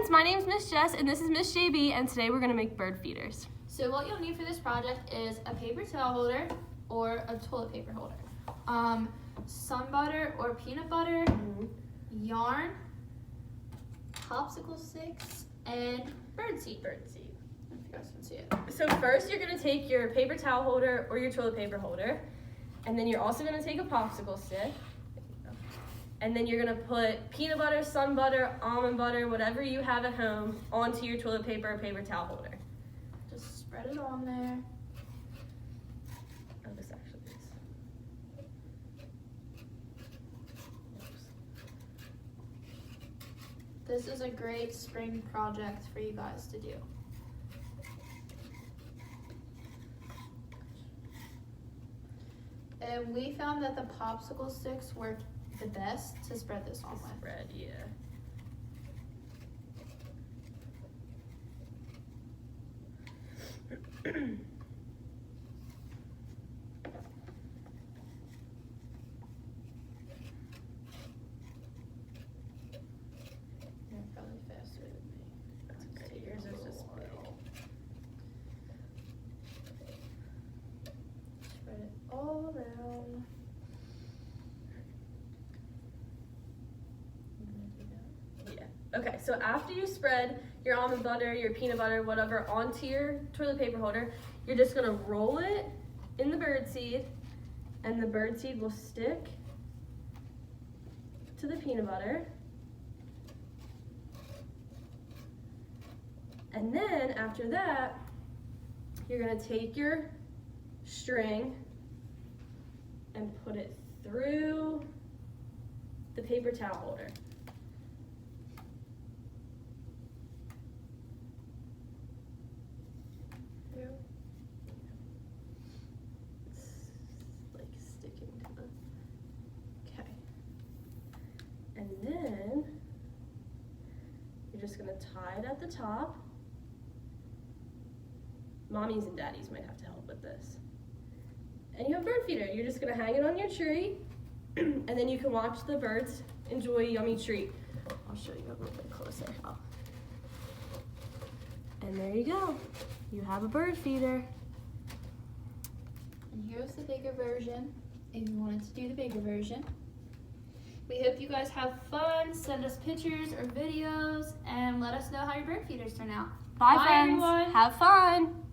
friends, my name's Miss Jess and this is Miss JB, and today we're gonna make bird feeders. So what you'll need for this project is a paper towel holder or a toilet paper holder, sun butter or peanut butter, yarn, popsicle sticks, and birdseed. If you guys can see it. So first you're gonna take your paper towel holder or your toilet paper holder, and then you're also gonna take a popsicle stick. And then you're gonna put peanut butter, sun butter, almond butter, whatever you have at home, onto your toilet paper or paper towel holder. Just spread it on there. Oh, this actually is. Oops. This is a great spring project for you guys to do. And we found that the popsicle sticks work the best to spread this on with. Spread, yeah. You're probably faster than me. That's okay. Yours is just big. Spread it all around. Okay, so after you spread your almond butter, your peanut butter, whatever, onto your toilet paper holder, you're just gonna roll it in the birdseed, and the birdseed will stick to the peanut butter. And then after that, you're gonna take your string and put it through the paper towel holder. It's like sticking to the, okay. And then you're just gonna tie it at the top. Mommies and daddies might have to help with this. And you have a bird feeder. You're just gonna hang it on your tree, and then you can watch the birds enjoy a yummy treat. I'll show you a little bit closer. And there you go. You have a bird feeder. And here's the bigger version, if you wanted to do the bigger version. We hope you guys have fun. Send us pictures or videos and let us know how your bird feeders turn out. Bye, Bye friends. everyone. Have fun.